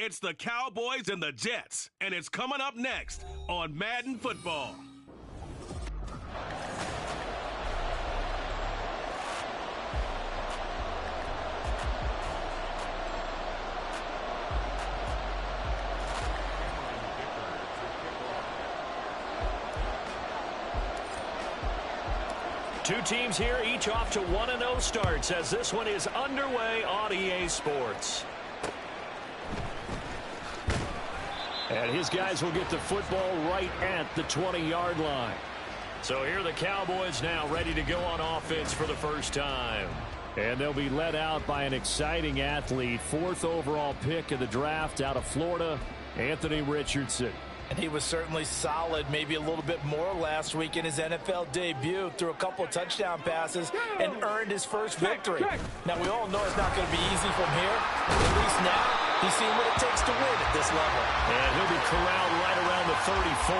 It's the Cowboys and the Jets, and it's coming up next on Madden Football. Two teams here, each off to 1-0 starts as this one is underway on EA Sports. And his guys will get the football right at the 20-yard line. So here are the Cowboys now ready to go on offense for the first time. And they'll be led out by an exciting athlete, 4th overall pick of the draft out of Florida, Anthony Richardson. And he was certainly solid, maybe a little bit more last week in his NFL debut, threw a couple of touchdown passes and earned his first victory. Now, we all know it's not going to be easy from here. At least now, he's seen what it takes to win at this level. And he'll be corralled right around the 34.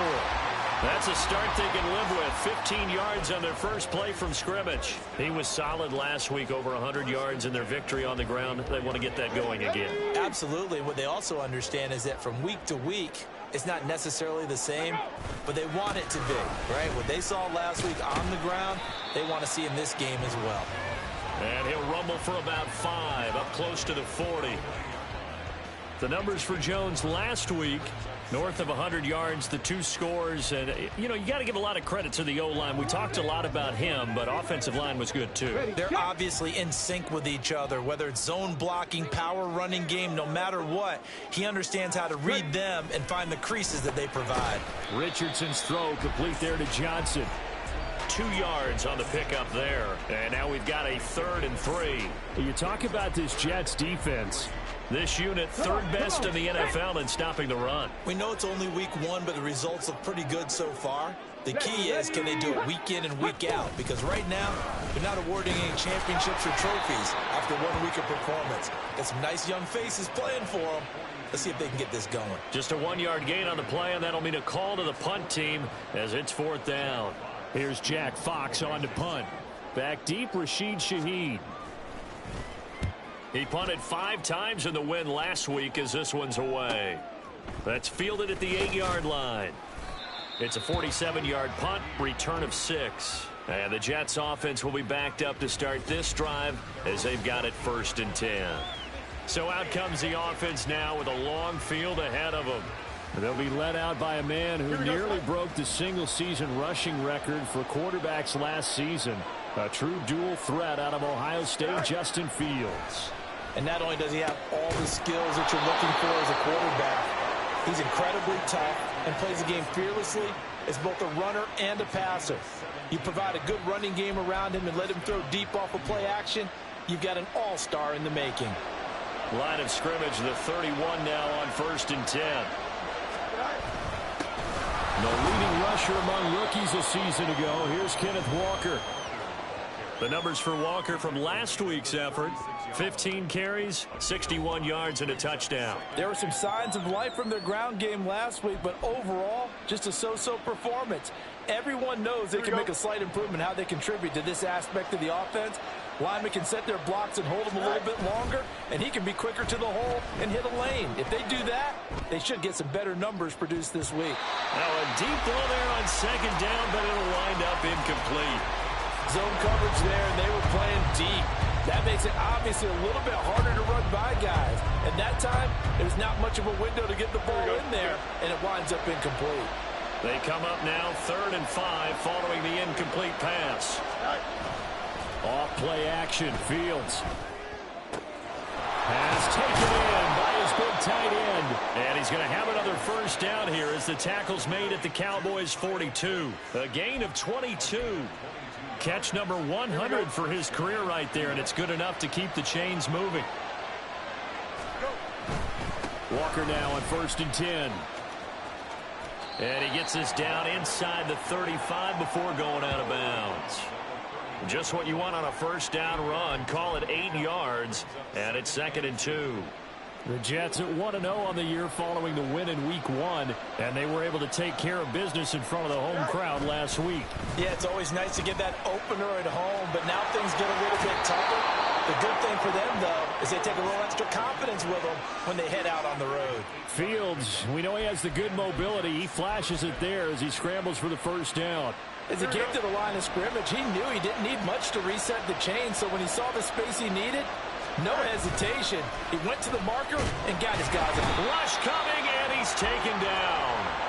That's a start they can live with. 15 yards on their first play from scrimmage. He was solid last week, over 100 yards in their victory on the ground. They want to get that going again. Absolutely. What they also understand is that from week to week, it's not necessarily the same, but they want it to be, right? What they saw last week on the ground, they want to see in this game as well. And he'll rumble for about 5, up close to the 40. The numbers for Jones last week, north of 100 yards, the 2 scores. And, you know, you got to give a lot of credit to the O-line. We talked a lot about him, but offensive line was good, too. They're obviously in sync with each other, whether it's zone blocking, power running game, no matter what. He understands how to read them and find the creases that they provide. Richardson's throw complete there to Johnson. 2 yards on the pickup there. And now we've got a 3rd and 3. You talk about this Jets defense. This unit, 3rd best in the NFL in stopping the run. We know it's only week 1, but the results look pretty good so far. The key is, can they do it week in and week out? Because right now, they're not awarding any championships or trophies after 1 week of performance. Got some nice young faces playing for them. Let's see if they can get this going. Just a 1-yard gain on the play, and that'll mean a call to the punt team as it's 4th down. Here's Jack Fox on to punt. Back deep, Rashid Shaheed. He punted 5 times in the win last week as this one's away. That's fielded at the 8-yard line. It's a 47-yard punt, return of 6. And the Jets offense will be backed up to start this drive as they've got it 1st and 10. So out comes the offense now with a long field ahead of them. They'll be led out by a man who nearly broke the single-season rushing record for quarterbacks last season. A true dual threat out of Ohio State, Justin Fields. And not only does he have all the skills that you're looking for as a quarterback, he's incredibly tough and plays the game fearlessly as both a runner and a passer. You provide a good running game around him and let him throw deep off of play action, you've got an all-star in the making. Line of scrimmage, the 31 now on 1st and 10. The leading rusher among rookies a season ago. Here's Kenneth Walker. The numbers for Walker from last week's effort: 15 carries, 61 yards, and a touchdown. There were some signs of life from their ground game last week, but overall, just a so-so performance. Everyone knows they can make a slight improvement how they contribute to this aspect of the offense. Linemen can set their blocks and hold them a little bit longer, and he can be quicker to the hole and hit a lane. If they do that, they should get some better numbers produced this week. Now a deep ball there on 2nd down, but it'll wind up incomplete. Zone coverage there, and they were playing deep. That makes it obviously a little bit harder to run by guys. And that time, there's not much of a window to get the ball in there, and it winds up incomplete. They come up now 3rd and 5 following the incomplete pass. Off play action, Fields. Pass taken in by his big tight end. And he's going to have another 1st down here as the tackle's made at the Cowboys' 42. A gain of 22. Catch number 100 for his career right there, and it's good enough to keep the chains moving. Walker now on 1st and 10. And he gets this down inside the 35 before going out of bounds. Just what you want on a 1st down run. Call it 8 yards, and it's 2nd and 2. The Jets at 1-0 on the year following the win in week 1, and they were able to take care of business in front of the home crowd last week. Yeah, it's always nice to get that opener at home, but now things get a little bit tougher. The good thing for them, though, is they take a little extra confidence with them when they head out on the road. Fields, we know he has the good mobility. He flashes it there as he scrambles for the first down. As he came to the line of scrimmage, he knew he didn't need much to reset the chain, so when he saw the space he needed, no hesitation. He went to the marker and got his guys out. Rush coming, and he's taken down.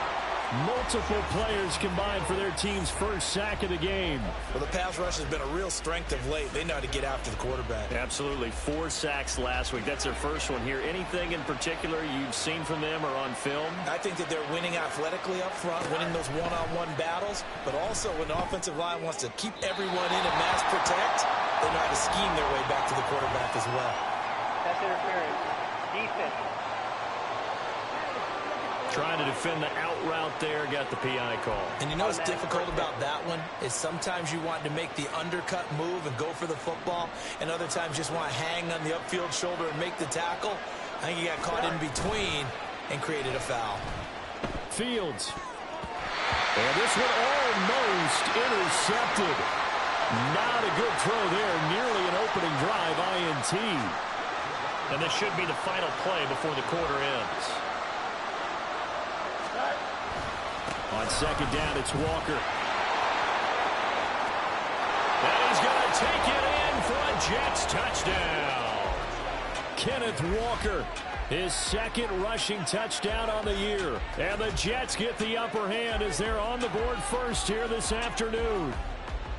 Multiple players combined for their team's first sack of the game. Well, the pass rush has been a real strength of late. They know how to get after the quarterback. Absolutely. 4 sacks last week. That's their first one here. Anything in particular you've seen from them or on film? I think that they're winning athletically up front, winning those one-on-one battles, but also when the offensive line wants to keep everyone in and mass protect, they know how to scheme their way back to the quarterback as well. Pass interference. Defense. Trying to defend the out route there, got the PI call. And you know what's difficult about that one is sometimes you want to make the undercut move and go for the football, and other times just want to hang on the upfield shoulder and make the tackle. I think he got caught in between and created a foul. Fields. And this one almost intercepted. Not a good throw there. Nearly an opening drive, INT. And this should be the final play before the quarter ends. On second down, it's Walker. And he's going to take it in for a Jets touchdown. Kenneth Walker, his second rushing touchdown on the year. And the Jets get the upper hand as they're on the board first here this afternoon.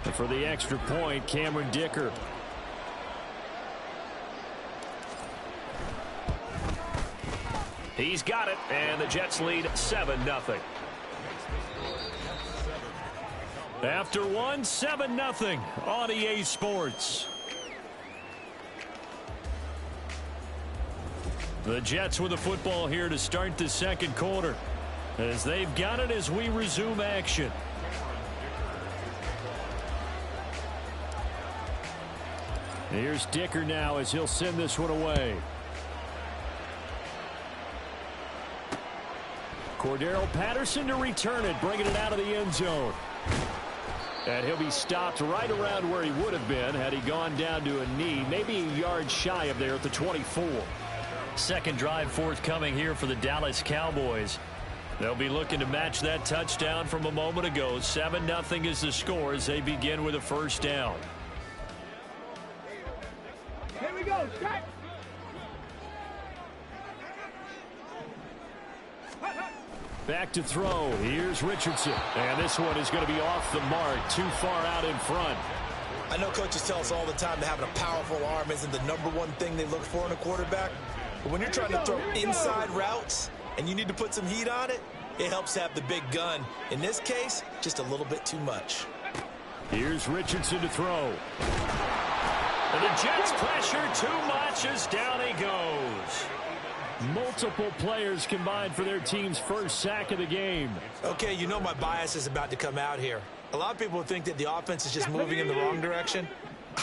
And for the extra point, Cameron Dicker. He's got it, and the Jets lead 7-0. After one, 7-0 on EA Sports. The Jets with the football here to start the second quarter, as they've got it as we resume action. Here's Dicker now as he'll send this one away. Cordero Patterson to return it, bringing it out of the end zone. And he'll be stopped right around where he would have been had he gone down to a knee, maybe a yard shy of there at the 24. Second drive forthcoming here for the Dallas Cowboys. They'll be looking to match that touchdown from a moment ago. 7-0 is the score as they begin with a first down. Here we go. Strike. Back to throw. Here's Richardson. And this one is going to be off the mark, too far out in front. I know coaches tell us all the time that having a powerful arm isn't the number one thing they look for in a quarterback. But when you're trying to throw inside routes and you need to put some heat on it, it helps to have the big gun. In this case, just a little bit too much. Here's Richardson to throw. And the Jets pressure too much as down he goes. Multiple players combined for their team's first sack of the game. Okay, you know my bias is about to come out here. A lot of people think that the offense is just moving in the wrong direction.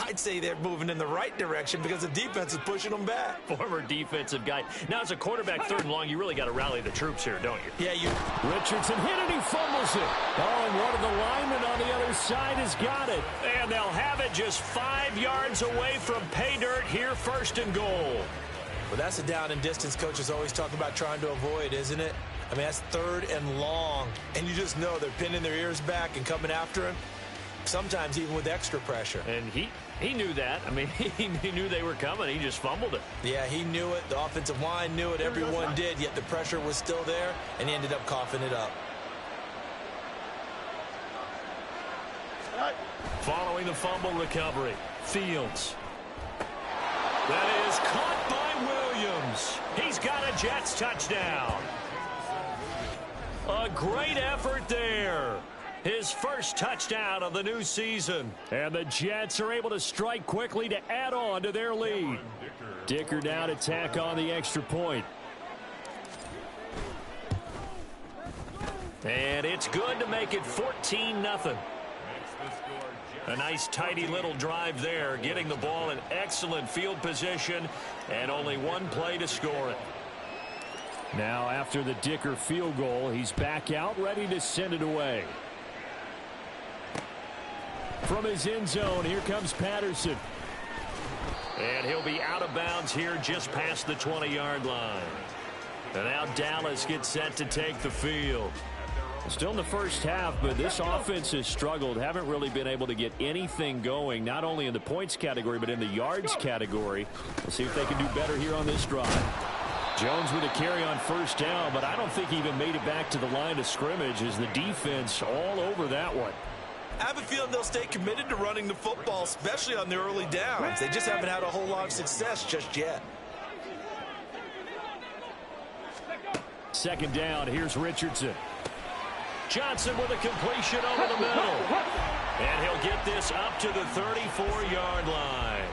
I'd say they're moving in the right direction because the defense is pushing them back. Former defensive guy. Now, as a quarterback, third and long, you really got to rally the troops here, don't you? Yeah, you. Richardson hit it, he fumbles it. Oh, and one of the linemen on the other side has got it. And they'll have it just 5 yards away from pay dirt here, first and goal. Well, that's a down and distance coaches always talk about trying to avoid, isn't it? I mean, that's third and long. And you just know they're pinning their ears back and coming after him, sometimes even with extra pressure. And he knew that. I mean, he knew they were coming. He just fumbled it. Yeah, he knew it. The offensive line knew it. Everyone did, yet the pressure was still there, and he ended up coughing it up. Following the fumble recovery, Fields. That is caught by Williams. He's got a Jets touchdown. A great effort there. His first touchdown of the new season. And the Jets are able to strike quickly to add on to their lead. Dicker now to tack on the extra point. And it's good to make it 14-0. A nice tidy little drive there, getting the ball in excellent field position, and only one play to score it. Now after the Dicker field goal, he's back out ready to send it away. From his end zone, here comes Patterson. And he'll be out of bounds here just past the 20-yard line. And now Dallas gets set to take the field. Still in the first half, but this offense has struggled. Haven't really been able to get anything going, not only in the points category, but in the yards category. We'll see if they can do better here on this drive. Jones with a carry on first down, but I don't think he even made it back to the line of scrimmage as the defense all over that one. I have a feeling they'll stay committed to running the football, especially on the early downs. They just haven't had a whole lot of success just yet. Second down, here's Richardson. Johnson with a completion over the middle. And he'll get this up to the 34-yard line.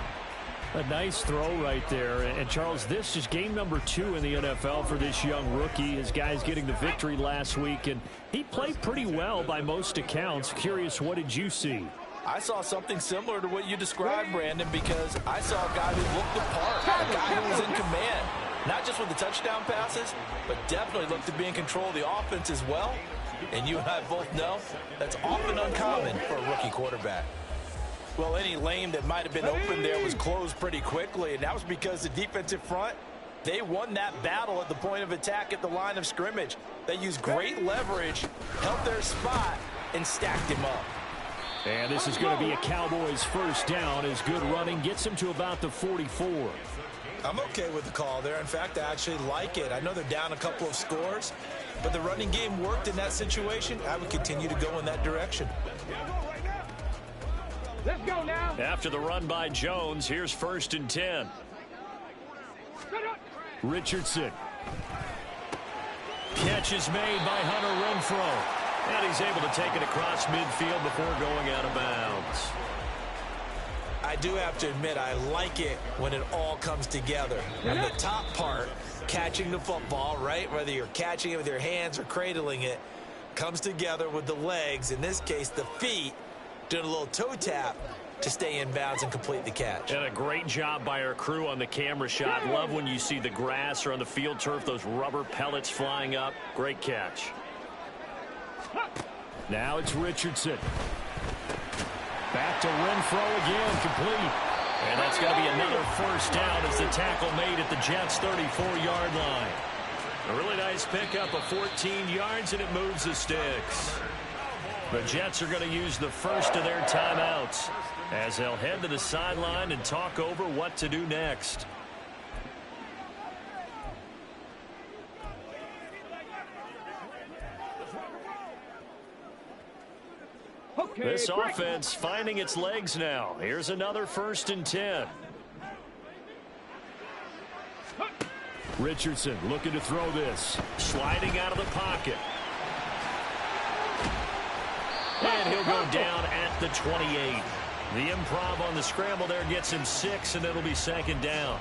A nice throw right there. And, Charles, this is game number 2 in the NFL for this young rookie. His guys getting the victory last week, and he played pretty well by most accounts. Curious, what did you see? I saw something similar to what you described, Brandon, because I saw a guy who looked the part, a guy who was in command. Not just with the touchdown passes, but definitely looked to be in control of the offense as well. And you and I both know that's often uncommon for a rookie quarterback. Well, any lane that might have been open there was closed pretty quickly, and that was because the defensive front, they won that battle at the point of attack at the line of scrimmage. They used great leverage, held their spot, and stacked him up. And this is going to be a Cowboys first down as good running gets him to about the 44. I'm okay with the call there. In fact, I actually like it. I know they're down a couple of scores, but the running game worked in that situation. I would continue to go in that direction. Let's go now. After the run by Jones, here's 1st and 10. Richardson. Catch is made by Hunter Renfrow. And he's able to take it across midfield before going out of bounds. I do have to admit, I like it when it all comes together. And the top part, catching the football, right, whether you're catching it with your hands or cradling it, comes together with the legs, in this case the feet, doing a little toe tap to stay in bounds and complete the catch. And a great job by our crew on the camera shot. Love when you see the grass or on the field turf, those rubber pellets flying up. Great catch. Now it's Richardson. Back to Renfrow again, complete. And that's going to be another first down as the tackle made at the Jets' 34-yard line. A really nice pickup of 14 yards, and it moves the sticks. The Jets are going to use the first of their timeouts as they'll head to the sideline and talk over what to do next. This offense finding its legs now. Here's another 1st and 10. Richardson looking to throw this. Sliding out of the pocket. And he'll go down at the 28. The improv on the scramble there gets him 6, and it'll be 2nd down.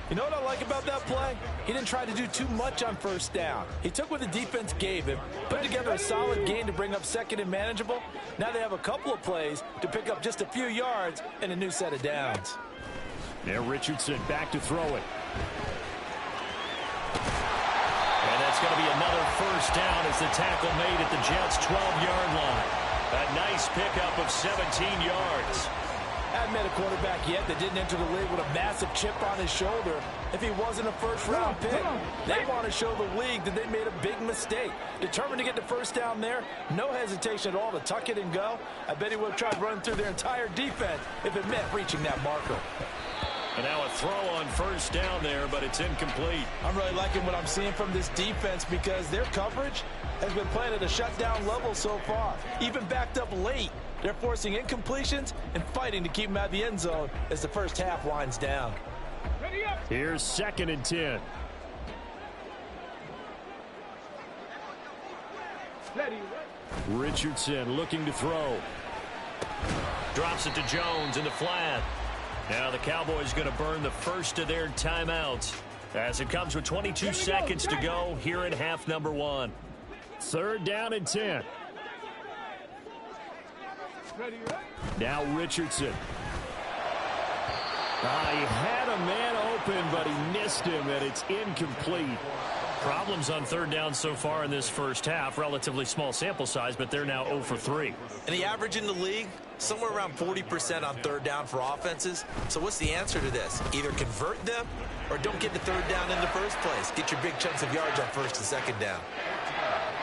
You know what I like about that play? He didn't try to do too much on first down. He took what the defense gave him, put together a solid gain to bring up 2nd and manageable. Now they have a couple of plays to pick up just a few yards and a new set of downs. There, Richardson back to throw it. And that's going to be another first down as the tackle made at the Jets' 12-yard line. A nice pickup of 17 yards. I haven't met a quarterback yet that didn't enter the league with a massive chip on his shoulder if he wasn't a first-round pick. They want to show the league that they made a big mistake. Determined to get the first down there, no hesitation at all to tuck it and go. I bet he would have tried running through their entire defense if it meant reaching that marker. And now a throw on first down there, but it's incomplete. I'm really liking what I'm seeing from this defense because their coverage has been playing at a shutdown level so far. Even backed up late, they're forcing incompletions and fighting to keep them out of the end zone as the first half winds down. Here's 2nd and 10. Richardson looking to throw. Drops it to Jones in the flat. Now the Cowboys going to burn the first of their timeouts as it comes with 22 seconds to go here in half number 1. 3rd down and 10. Now Richardson. He had a man open, but he missed him, and it's incomplete. Problems on third down so far in this first half. Relatively small sample size, but they're now 0 for 3. And the average in the league, somewhere around 40% on third down for offenses. So what's the answer to this? Either convert them or don't get the third down in the first place. Get your big chunks of yards on first and second down.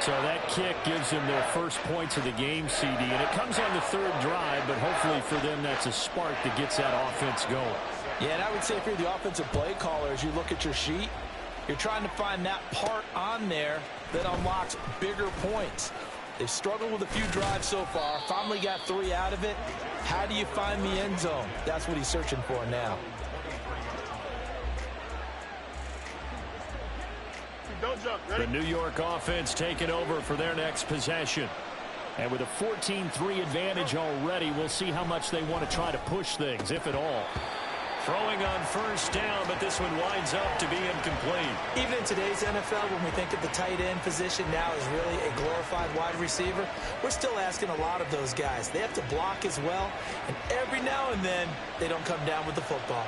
So that kick gives them their first points of the game, CD, and it comes on the third drive, but hopefully for them that's a spark that gets that offense going. Yeah, and I would say if you're the offensive play caller, as you look at your sheet, you're trying to find that part on there that unlocks bigger points. They've struggled with a few drives so far, finally got 3 out of it. How do you find the end zone? That's what he's searching for now. The New York offense taking over for their next possession. And with a 14-3 advantage already, we'll see how much they want to try to push things, if at all. Throwing on first down, but this one winds up to be incomplete. Even in today's NFL, when we think of the tight end position now as really a glorified wide receiver, we're still asking a lot of those guys. They have to block as well, and every now and then, they don't come down with the football.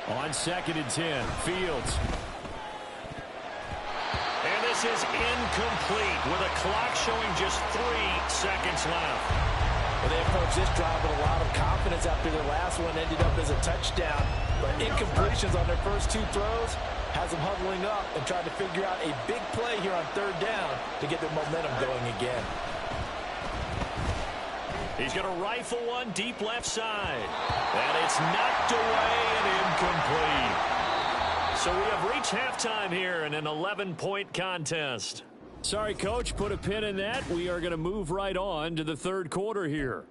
On 2nd and 10, Fields. And this is incomplete with a clock showing just 3 seconds left. Well, they approached this drive with a lot of confidence after their last one ended up as a touchdown. But incompletions on their first 2 throws has them huddling up and trying to figure out a big play here on third down to get their momentum going again. He's going to rifle one deep left side. And it's knocked away and incomplete. So we have reached halftime here in an 11-point contest. Sorry, Coach, put a pin in that. We are going to move right on to the third quarter here.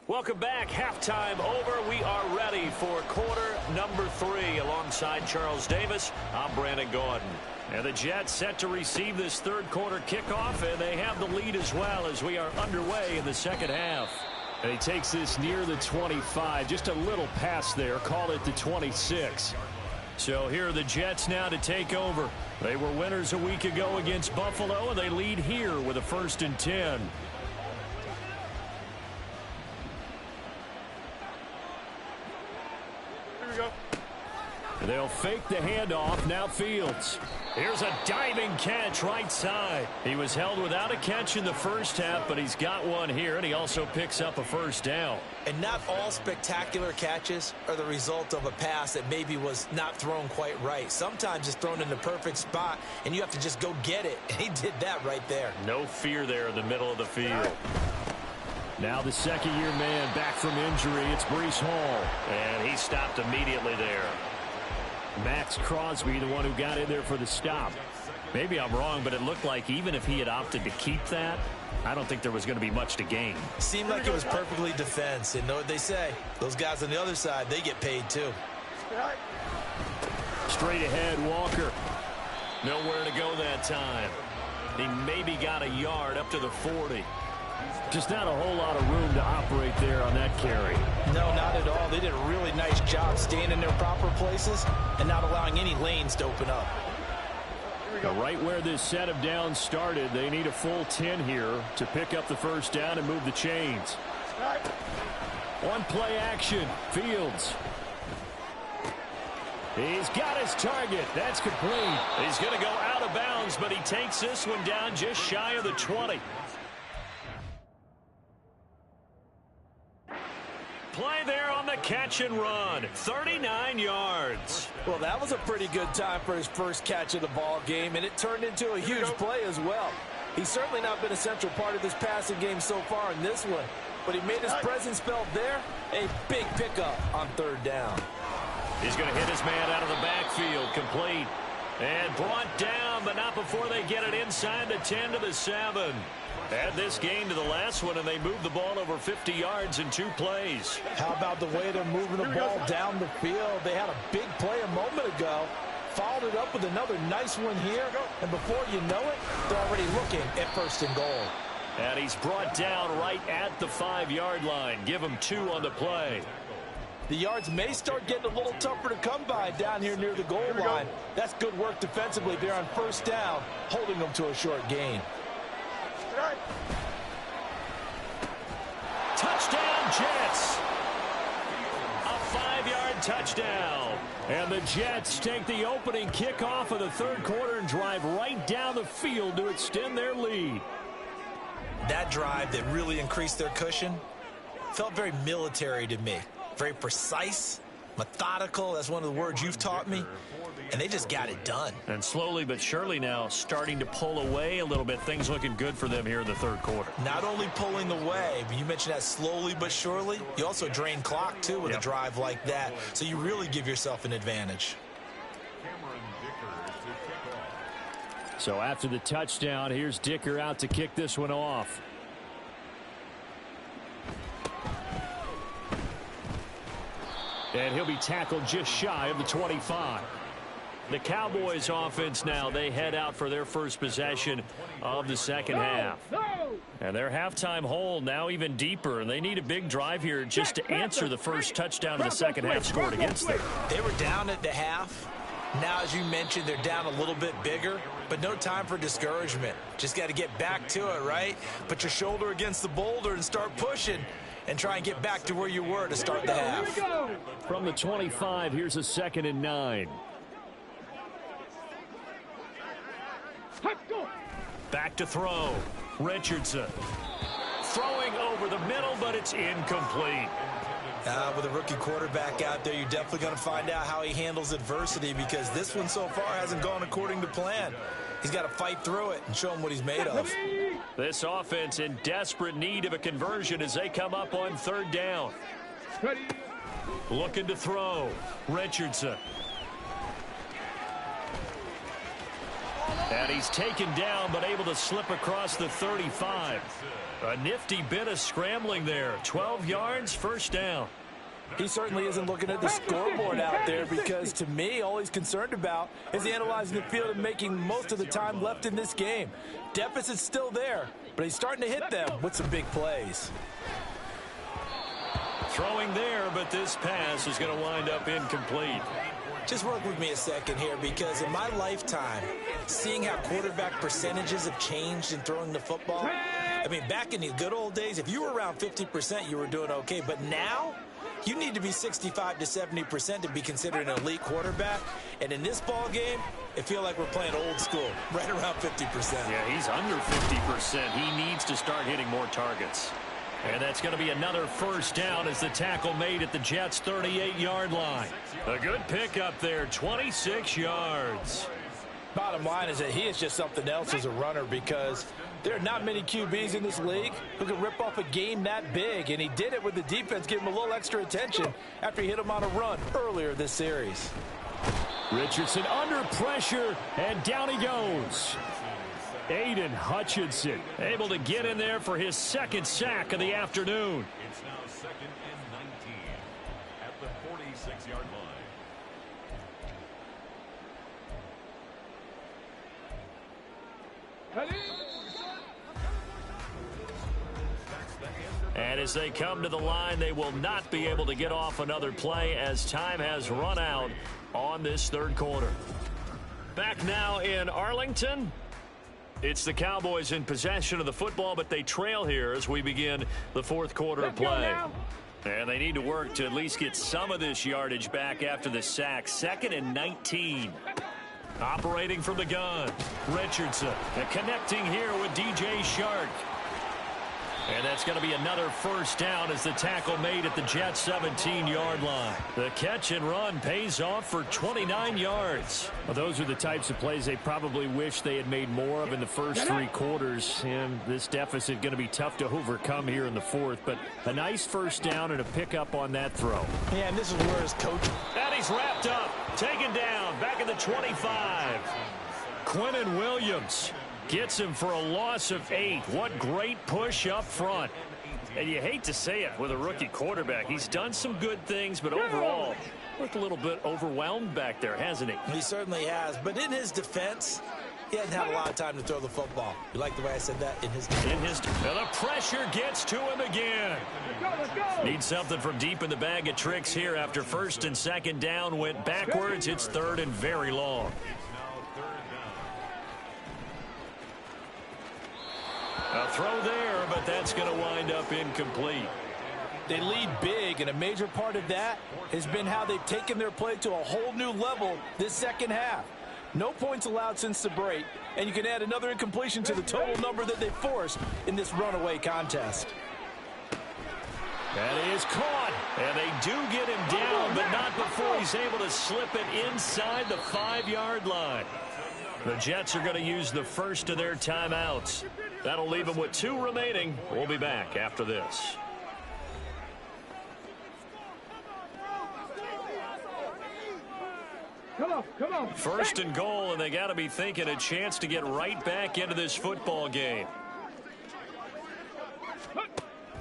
Welcome back. Halftime over. We are ready for quarter number 3. Alongside Charles Davis, I'm Brandon Gordon. And the Jets set to receive this third quarter kickoff, and they have the lead as well as we are underway in the second half. And he takes this near the 25, just a little past there, call it the 26. So here are the Jets now to take over. They were winners a week ago against Buffalo, and they lead here with a 1st and 10. They'll fake the handoff. Now Fields. Here's a diving catch right side. He was held without a catch in the first half, but he's got one here, and he also picks up a first down. And not all spectacular catches are the result of a pass that maybe was not thrown quite right. Sometimes it's thrown in the perfect spot, and you have to just go get it. And he did that right there. No fear there in the middle of the field. Now the second-year man back from injury. It's Breece Hall. And he stopped immediately there. Max Crosby, the one who got in there for the stop. Maybe I'm wrong, but it looked like even if he had opted to keep that, I don't think there was going to be much to gain. Seemed like it was perfectly defense. And know what they say? Those guys on the other side, they get paid too. Straight ahead, Walker. Nowhere to go that time. He maybe got a yard up to the 40. Just not a whole lot of room to operate there on that carry. No, not at all. They did a really nice job staying in their proper places and not allowing any lanes to open up. Right where this set of downs started, they need a full 10 here to pick up the first down and move the chains. One play action. Fields. He's got his target. That's complete. He's going to go out of bounds, but he takes this one down just shy of the 20. Play there on the catch and run. 39 yards. Well, that was a pretty good time for his first catch of the ball game, and it turned into a huge play as well. He's certainly not been a central part of this passing game so far in this one, but he made his presence felt there. A big pickup on third down. He's going to hit his man out of the backfield. Complete. And brought down, but not before they get it inside the 10 to the 7. Add this game to the last one, and they moved the ball over 50 yards in 2 plays. How about the way they're moving the ball down the field? They had a big play a moment ago, followed it up with another nice one here, and before you know it, they're already looking at 1st and goal. And he's brought down right at the 5-yard line. Give him 2 on the play. The yards may start getting a little tougher to come by down here near the goal line. That's good work defensively there on 1st down, holding them to a short gain. Jets. A 5-yard touchdown. And the Jets take the opening kickoff of the third quarter and drive right down the field to extend their lead. That drive that really increased their cushion felt very military to me. Very precise, methodical. That's one of the words you've taught me. And they just got it done. And slowly but surely now starting to pull away a little bit. Things looking good for them here in the third quarter. Not only pulling away, but you mentioned that slowly but surely. You also drain clock, too, with a drive like that. So you really give yourself an advantage. So after the touchdown, here's Dicker out to kick this one off. And he'll be tackled just shy of the 25. The Cowboys offense now, they head out for their first possession of the second half. And their halftime hole now even deeper, and they need a big drive here just to answer the first touchdown of the second half scored against them. They were down at the half. Now, as you mentioned, they're down a little bit bigger, but no time for discouragement. Just got to get back to it, right? Put your shoulder against the boulder and start pushing and try and get back to where you were to start the half. From the 25, here's a 2nd and 9. Back to throw. Richardson. Throwing over the middle, but it's incomplete. With a rookie quarterback out there, you're definitely going to find out how he handles adversity, because this one so far hasn't gone according to plan. He's got to fight through it and show him what he's made of. This offense in desperate need of a conversion as they come up on third down. Looking to throw. Richardson. And he's taken down, but able to slip across the 35. A nifty bit of scrambling there. 12 yards, first down. He certainly isn't looking at the scoreboard out there, because to me, all he's concerned about is analyzing the field and making most of the time left in this game. Deficit's still there, but he's starting to hit them with some big plays. Throwing there, but this pass is going to wind up incomplete. Just work with me a second here, because in my lifetime, seeing how quarterback percentages have changed in throwing the football, I mean, back in the good old days, if you were around 50%, you were doing okay. But now, you need to be 65 to 70% to be considered an elite quarterback. And in this ball game, it feels like we're playing old school, right around 50%. Yeah, he's under 50%. He needs to start hitting more targets. And that's going to be another first down as the tackle made at the Jets' 38-yard line. A good pickup there, 26 yards. Bottom line is that he is just something else as a runner, because there are not many QBs in this league who can rip off a game that big, and he did it with the defense giving him a little extra attention after he hit him on a run earlier this series. Richardson under pressure, and down he goes. Aiden Hutchinson able to get in there for his second sack of the afternoon. It's now 2nd and 19 at the 46-yard line. And as they come to the line, they will not be able to get off another play as time has run out on this third quarter. Back now in Arlington. It's the Cowboys in possession of the football, but they trail here as we begin the fourth quarter of play. And they need to work to at least get some of this yardage back after the sack. 2nd and 19. Operating from the gun. Richardson. And connecting here with DJ Shark. And that's going to be another first down as the tackle made at the Jets' 17-yard line. The catch and run pays off for 29 yards. Well, those are the types of plays they probably wish they had made more of in the first three quarters. And this deficit going to be tough to overcome here in the fourth. But a nice first down and a pickup on that throw. Yeah, and this is where his coach. And he's wrapped up. Taken down. Back at the 25. Quinnen Williams gets him for a loss of 8. What great push up front. And you hate to say it with a rookie quarterback. He's done some good things, but overall, looked a little bit overwhelmed back there, hasn't he? He certainly has. But in his defense, he hasn't had a lot of time to throw the football. You like the way I said that? In his defense. And the pressure gets to him again. Let's go. Needs something from deep in the bag of tricks here after first and second down went backwards. It's third and very long. A throw there, but that's going to wind up incomplete. They lead big, and a major part of that has been how they've taken their play to a whole new level this second half. No points allowed since the break, and you can add another incompletion to the total number that they forced in this runaway contest. That is caught, and they do get him down, but not before he's able to slip it inside the 5-yard line. The Jets are going to use the first of their timeouts. That'll leave them with 2 remaining. We'll be back after this. Come on. First and goal, and they got to be thinking a chance to get right back into this football game.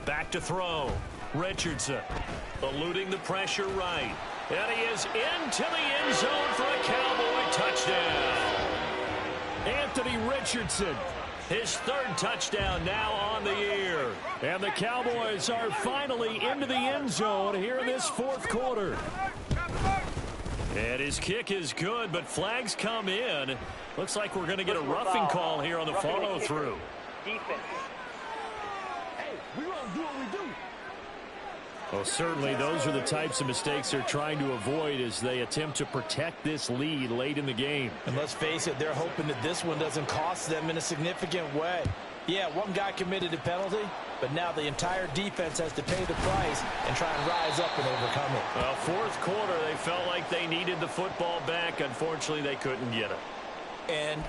Back to throw. Richardson eluding the pressure right. And he is into the end zone for a Cowboy touchdown. Anthony Richardson, his 3rd touchdown now on the year. And the Cowboys are finally into the end zone here in this 4th quarter. And his kick is good, but flags come in. Looks like we're going to get a roughing call here on the follow-through. Defense. Hey, we gonna do what we do. Well, certainly those are the types of mistakes they're trying to avoid as they attempt to protect this lead late in the game. And let's face it, they're hoping that this one doesn't cost them in a significant way. Yeah, one guy committed a penalty, but now the entire defense has to pay the price and try and rise up and overcome it. Well, 4th quarter, they felt like they needed the football back. Unfortunately, they couldn't get it. And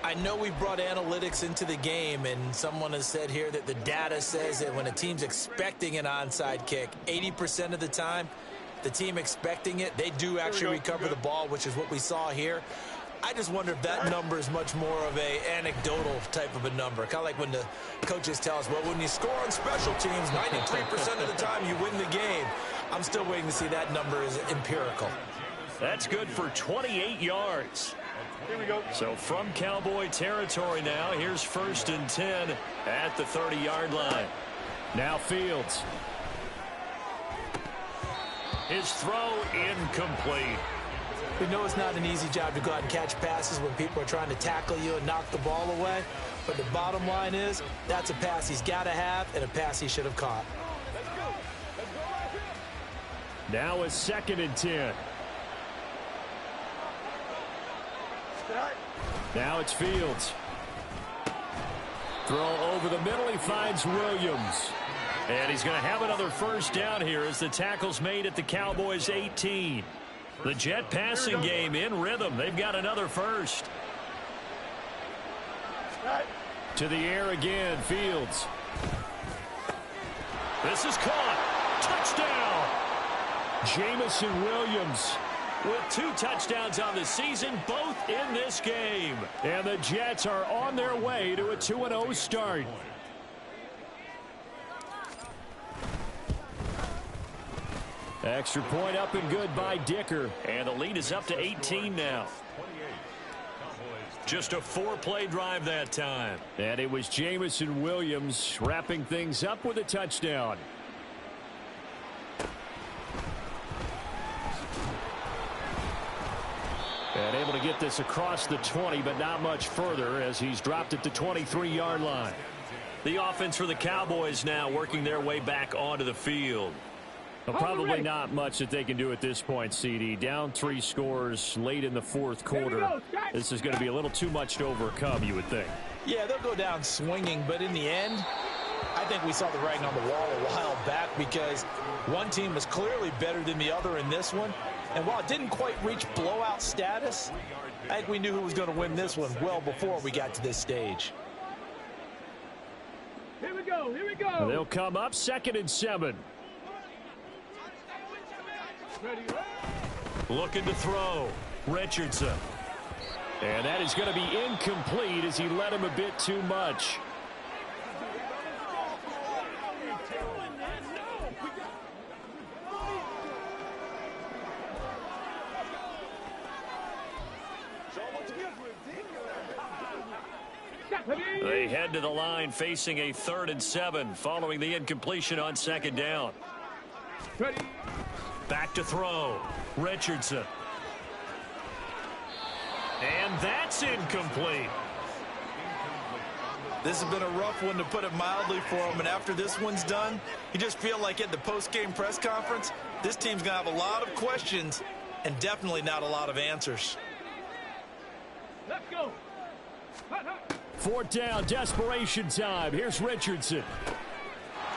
I know we've brought analytics into the game, and someone has said here that the data says that when a team's expecting an onside kick, 80% of the time, the team expecting it, they do actually recover the ball, which is what we saw here. I just wonder if that number is much more of a anecdotal type of a number. Kind of like when the coaches tell us, well, when you score on special teams, 93% of the time you win the game. I'm still waiting to see that number is empirical. That's good for 28 yards. Here we go. So from Cowboy territory now, here's 1st and 10 at the 30-yard line. Now Fields. His throw incomplete. We know it's not an easy job to go out and catch passes when people are trying to tackle you and knock the ball away. But the bottom line is that's a pass he's got to have and a pass he should have caught. Now it's 2nd and 10. Now it's Fields. Throw over the middle. He finds Williams. And he's going to have another 1st down here as the tackle's made at the Cowboys' 18. The Jet passing game in rhythm. They've got another 1st. To the air again, Fields. This is caught. Touchdown. Jamison Williams with 2 touchdowns on the season, both in this game. And the Jets are on their way to a 2-0 start. Extra point up and good by Dicker. And the lead is up to 18 now. Just a 4-play drive that time. And it was Jamison Williams wrapping things up with a touchdown. And able to get this across the 20, but not much further as he's dropped it to 23-yard line. The offense for the Cowboys now working their way back onto the field. Well, probably not much that they can do at this point, CD. Down 3 scores late in the 4th quarter. This is going to be a little too much to overcome, you would think. Yeah, they'll go down swinging, but in the end, I think we saw the writing on the wall a while back because one team was clearly better than the other in this one. And while it didn't quite reach blowout status, I think we knew who was going to win this one well before we got to this stage. Here we go. And they'll come up 2nd and 7. Looking to throw. Richardson. And that is going to be incomplete as he led him a bit too much. They head to the line facing a 3rd and 7 following the incompletion on 2nd down. Ready. Back to throw. Richardson. And that's incomplete. This has been a rough one, to put it mildly, for him. And after this one's done, you just feel like at the post-game press conference, this team's going to have a lot of questions and definitely not a lot of answers. Let's go. Fourth down, desperation time. Here's Richardson.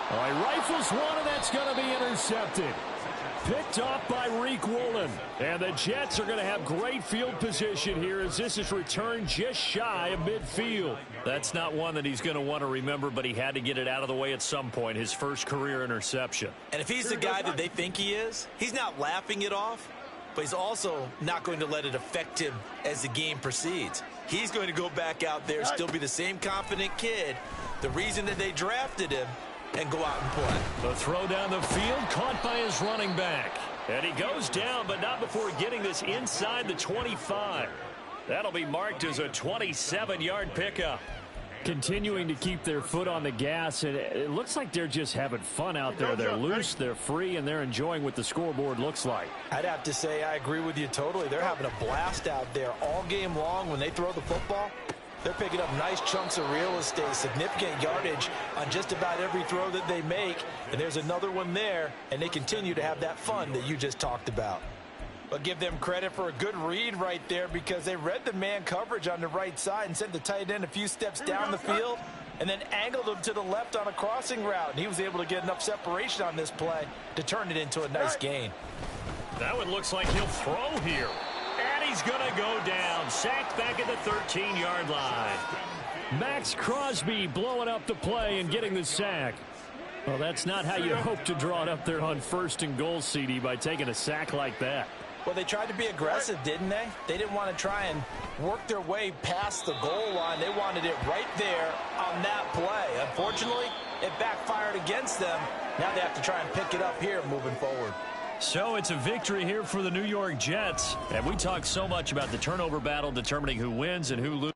All right, rifles one, and that's going to be intercepted. Picked off by Reek Woolen. And the Jets are going to have great field position here as this is returned just shy of midfield. That's not one that he's going to want to remember, but he had to get it out of the way at some point, his first career interception. And if he's the guy that they think he is, he's not laughing it off, but he's also not going to let it affect him as the game proceeds. He's going to go back out there, still be the same confident kid, the reason that they drafted him, and go out and play. The throw down the field, caught by his running back. And he goes down, but not before getting this inside the 25. That'll be marked as a 27-yard pickup. Continuing to keep their foot on the gas, and it looks like they're just having fun out there. They're loose, they're free, and they're enjoying what the scoreboard looks like. I'd have to say I agree with you totally. They're having a blast out there all game long. When they throw the football, they're picking up nice chunks of real estate, significant yardage on just about every throw that they make. And there's another one there, and they continue to have that fun that you just talked about. But give them credit for a good read right there, because they read the man coverage on the right side and sent the tight end a few steps down the field and then angled him to the left on a crossing route. And he was able to get enough separation on this play to turn it into a nice gain. That one looks like he'll throw here. And he's going to go down. Sacked back at the 13-yard line. Max Crosby blowing up the play and getting the sack. Well, that's not how you hope to draw it up there on 1st and goal, CD, by taking a sack like that. Well, they tried to be aggressive, didn't they? They didn't want to try and work their way past the goal line. They wanted it right there on that play. Unfortunately, it backfired against them. Now they have to try and pick it up here moving forward. So it's a victory here for the New York Jets. And we talk so much about the turnover battle determining who wins and who loses.